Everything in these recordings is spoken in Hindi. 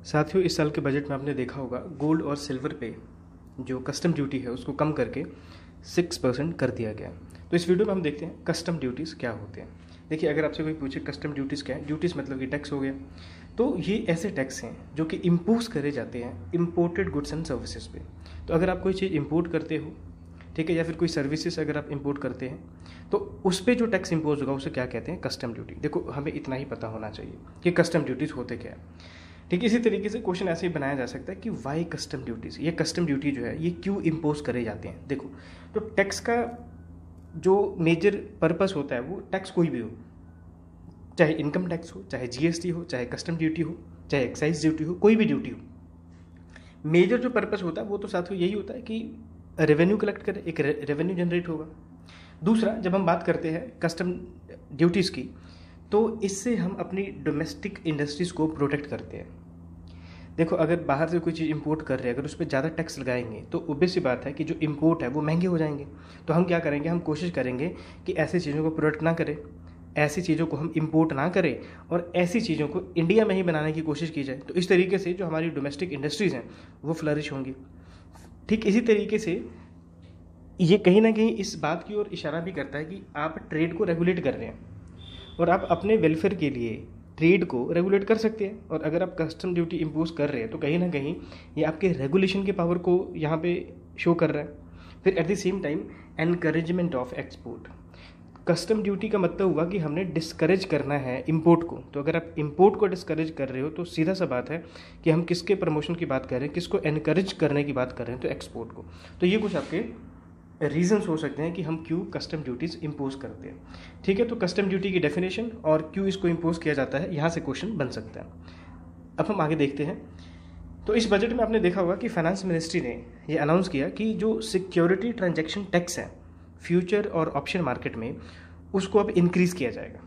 साथियों, इस साल के बजट में आपने देखा होगा गोल्ड और सिल्वर पे जो कस्टम ड्यूटी है उसको कम करके 6% कर दिया गया। तो इस वीडियो में हम देखते हैं कस्टम ड्यूटीज़ क्या होते हैं। देखिए, अगर आपसे कोई पूछे कस्टम ड्यूटीज़ क्या है, ड्यूटीज़ मतलब कि टैक्स हो गया। तो ये ऐसे टैक्स हैं जो कि इम्पोज करे जाते हैं इम्पोर्टेड गुड्स एंड सर्विसेज पे। तो अगर आप कोई चीज़ इम्पोर्ट करते हो, ठीक है, या फिर कोई सर्विसेज अगर आप इंपोर्ट करते हैं तो उस पर जो टैक्स इंपोज होगा उसे क्या कहते हैं, कस्टम ड्यूटी। देखो, हमें इतना ही पता होना चाहिए कि कस्टम ड्यूटीज़ होते क्या है। ठीक है, इसी तरीके से क्वेश्चन ऐसे ही बनाया जा सकता है कि वाई कस्टम ड्यूटीज़, ये कस्टम ड्यूटी जो है ये क्यों इम्पोज करे जाते हैं। देखो, तो टैक्स का जो मेजर पर्पस होता है वो टैक्स कोई भी हो, चाहे इनकम टैक्स हो, चाहे जीएसटी हो, चाहे कस्टम ड्यूटी हो, चाहे एक्साइज ड्यूटी हो, कोई भी ड्यूटी हो, मेजर जो पर्पस होता है वो तो साथियों यही होता है कि रेवेन्यू कलेक्ट करें, एक रेवेन्यू जनरेट होगा। दूसरा, जब हम बात करते हैं कस्टम ड्यूटीज़ की, तो इससे हम अपनी डोमेस्टिक इंडस्ट्रीज़ को प्रोटेक्ट करते हैं। देखो, अगर बाहर से कोई चीज़ इंपोर्ट कर रहे हैं, अगर उस पर ज़्यादा टैक्स लगाएंगे तो ऑब्वियस सी बात है कि जो इंपोर्ट है वो महंगे हो जाएंगे। तो हम क्या करेंगे, हम कोशिश करेंगे कि ऐसी चीज़ों को प्रोडक्ट ना करें, ऐसी चीज़ों को हम इंपोर्ट ना करें और ऐसी चीज़ों को इंडिया में ही बनाने की कोशिश की जाए। तो इस तरीके से जो हमारी डोमेस्टिक इंडस्ट्रीज़ हैं वो फ्लरिश होंगी। ठीक इसी तरीके से ये कहीं ना कहीं इस बात की ओर इशारा भी करता है कि आप ट्रेड को रेगुलेट कर रहे हैं और आप अपने वेलफेयर के लिए ट्रेड को रेगुलेट कर सकते हैं। और अगर आप कस्टम ड्यूटी इम्पोज कर रहे हैं तो कहीं ना कहीं ये आपके रेगुलेशन के पावर को यहाँ पे शो कर रहा है। फिर at the same time encouragement of export. Custom duty का मतलब हुआ कि हमने डिस्करेज करना है इंपोर्ट को। तो अगर आप इंपोर्ट को डिस्करेज कर रहे हो तो सीधा सा बात है कि हम किसके प्रमोशन की बात कर रहे हैं, किसको एनकरेज करने की बात कर रहे हैं, तो एक्सपोर्ट को। तो ये कुछ आपके रीजंस हो सकते हैं कि हम क्यों कस्टम ड्यूटीज़ इंपोज करते हैं। ठीक है, तो कस्टम ड्यूटी की डेफिनेशन और क्यों इसको इंपोज किया जाता है, यहाँ से क्वेश्चन बन सकता है। अब हम आगे देखते हैं। तो इस बजट में आपने देखा होगा कि फाइनेंस मिनिस्ट्री ने ये अनाउंस किया कि जो सिक्योरिटी ट्रांजैक्शन टैक्स है फ्यूचर और ऑप्शन मार्केट में, उसको अब इंक्रीज़ किया जाएगा।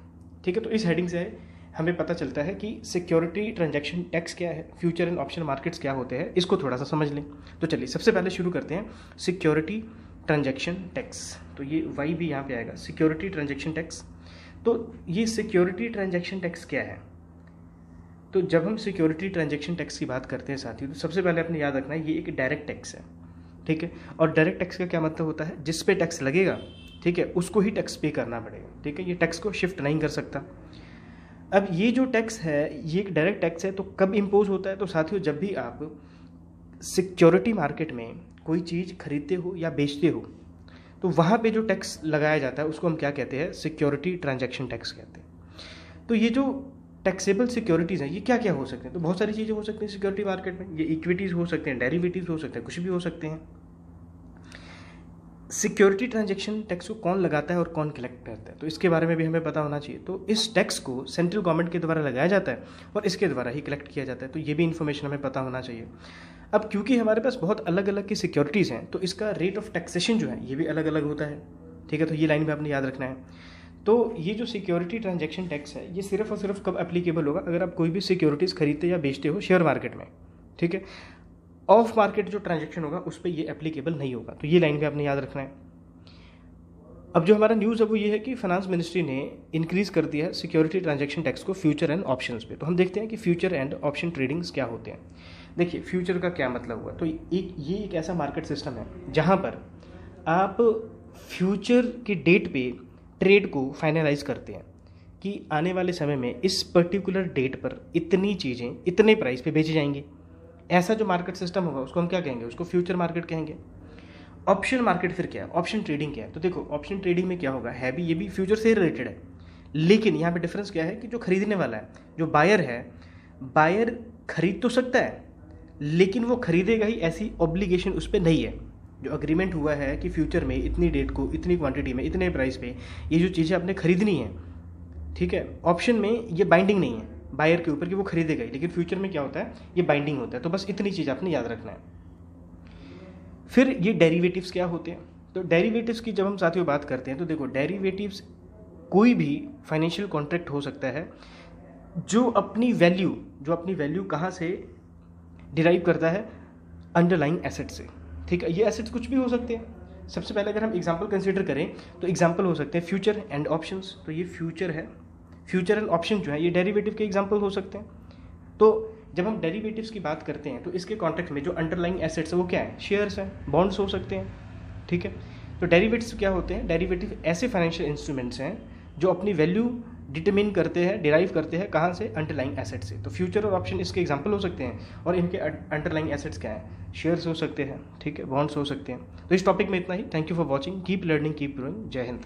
ठीक है, तो इस हेडिंग से हमें पता चलता है कि सिक्योरिटी ट्रांजैक्शन टैक्स क्या है, फ्यूचर एंड ऑप्शन मार्केट्स क्या होते हैं, इसको थोड़ा सा समझ लें। तो चलिए सबसे पहले शुरू करते हैं सिक्योरिटी ट्रांजैक्शन टैक्स। तो ये वाई भी यहाँ पे आएगा, सिक्योरिटी ट्रांजैक्शन टैक्स। तो ये सिक्योरिटी ट्रांजैक्शन टैक्स क्या है? तो जब हम सिक्योरिटी ट्रांजैक्शन टैक्स की बात करते हैं साथियों, तो सबसे पहले अपने याद रखना है ये एक डायरेक्ट टैक्स है। ठीक है, और डायरेक्ट टैक्स का क्या मतलब होता है, जिस पे टैक्स लगेगा, ठीक है, उसको ही टैक्स पे करना पड़ेगा। ठीक है, ये टैक्स को शिफ्ट नहीं कर सकता। अब ये जो टैक्स है ये एक डायरेक्ट टैक्स है। तो कब इम्पोज होता है? तो साथियों, जब भी आप सिक्योरिटी मार्केट में कोई चीज़ खरीदते हो या बेचते हो तो वहाँ पे जो टैक्स लगाया जाता है उसको हम क्या कहते हैं, सिक्योरिटी ट्रांजैक्शन टैक्स कहते हैं। तो ये जो टैक्सेबल सिक्योरिटीज़ हैं ये क्या क्या हो सकते हैं? तो बहुत सारी चीज़ें हो सकती हैं सिक्योरिटी मार्केट में। ये इक्विटीज़ हो सकते हैं, डेरिवेटिव्स हो सकते हैं, कुछ भी हो सकते हैं। सिक्योरिटी ट्रांजैक्शन टैक्स को कौन लगाता है और कौन कलेक्ट करता है, तो इसके बारे में भी हमें पता होना चाहिए। तो इस टैक्स को सेंट्रल गवर्नमेंट के द्वारा लगाया जाता है और इसके द्वारा ही कलेक्ट किया जाता है। तो ये भी इन्फॉर्मेशन हमें पता होना चाहिए। अब क्योंकि हमारे पास बहुत अलग अलग की सिक्योरिटीज़ हैं तो इसका रेट ऑफ टैक्सेशन जो है ये भी अलग अलग होता है। ठीक है, तो ये लाइन भी आपने याद रखना है। तो ये जो सिक्योरिटी ट्रांजैक्शन टैक्स है ये सिर्फ और सिर्फ कब एप्लीकेबल होगा, अगर आप कोई भी सिक्योरिटीज़ खरीदते या बेचते हो शेयर मार्केट में। ठीक है, ऑफ मार्केट जो ट्रांजैक्शन होगा उस पर ये एप्लीकेबल नहीं होगा। तो ये लाइन भी आपने याद रखना है। अब जो हमारा न्यूज़ है वो ये है कि फाइनेंस मिनिस्ट्री ने इंक्रीज़ कर दिया है सिक्योरिटी ट्रांजैक्शन टैक्स को फ्यूचर एंड ऑप्शंस पे। तो हम देखते हैं कि फ्यूचर एंड ऑप्शन ट्रेडिंग्स क्या होते हैं। देखिए, फ्यूचर का क्या मतलब हुआ, तो ये एक ऐसा मार्केट सिस्टम है जहाँ पर आप फ्यूचर की डेट पे ट्रेड को फाइनलाइज करते हैं कि आने वाले समय में इस पर्टिकुलर डेट पर इतनी चीज़ें इतने प्राइस पे बेची जाएंगी। ऐसा जो मार्केट सिस्टम होगा उसको हम क्या कहेंगे, उसको फ्यूचर मार्केट कहेंगे। ऑप्शन मार्केट फिर क्या है, ऑप्शन ट्रेडिंग क्या है? तो देखो, ऑप्शन ट्रेडिंग में क्या होगा, है भी ये भी फ्यूचर से रिलेटेड है, लेकिन यहाँ पे डिफरेंस क्या है कि जो खरीदने वाला है, जो बायर है, बायर खरीद तो सकता है लेकिन वो खरीदेगा ही, ऐसी ऑब्लिगेशन उस पर नहीं है। जो अग्रीमेंट हुआ है कि फ्यूचर में इतनी डेट को इतनी क्वांटिटी में इतने प्राइस पे ये जो चीज़ें आपने खरीदनी है, ठीक है, ऑप्शन में ये बाइंडिंग नहीं है बायर के ऊपर कि वो खरीदेगा ही, लेकिन फ्यूचर में क्या होता है, ये बाइंडिंग होता है। तो बस इतनी चीज़ आपने याद रखना है। फिर ये डेरिवेटिव्स क्या होते हैं? तो डेरिवेटिव्स की जब हम साथियों बात करते हैं तो देखो, डेरिवेटिव्स कोई भी फाइनेंशियल कॉन्ट्रैक्ट हो सकता है जो अपनी वैल्यू कहाँ से डिराइव करता है, अंडरलाइंग एसेट से। ठीक है, ये एसेट्स कुछ भी हो सकते हैं। सबसे पहले अगर हम एग्जांपल कंसीडर करें तो एग्जांपल हो सकते हैं फ्यूचर एंड ऑप्शंस। तो ये फ्यूचर है, फ्यूचर एंड ऑप्शन जो है ये डेरिवेटिव के एग्जांपल हो सकते हैं। तो जब हम डेरिवेटिव्स की बात करते हैं तो इसके कॉन्टेक्स्ट में जो अंडरलाइंग एसेट्स है वो क्या है, शेयर्स हैं, बॉन्ड्स हो सकते हैं, ठीक है। तो डेरिवेटिव्स क्या होते हैं, डेरिवेटिव ऐसे फाइनेंशियल इंस्ट्रूमेंट्स हैं जो अपनी वैल्यू डिटरमिन करते हैं, डिराइव करते हैं कहाँ से, अंडरलाइंग एसेट से। तो फ्यूचर और ऑप्शन इसके एग्जांपल हो सकते हैं, और इनके अंडरलाइंग एसेट्स क्या है, शेयर्स हो सकते हैं, ठीक है, बॉन्ड्स हो सकते हैं। तो इस टॉपिक में इतना ही। Thank you for watching, keep learning, keep growing. जय हिंद।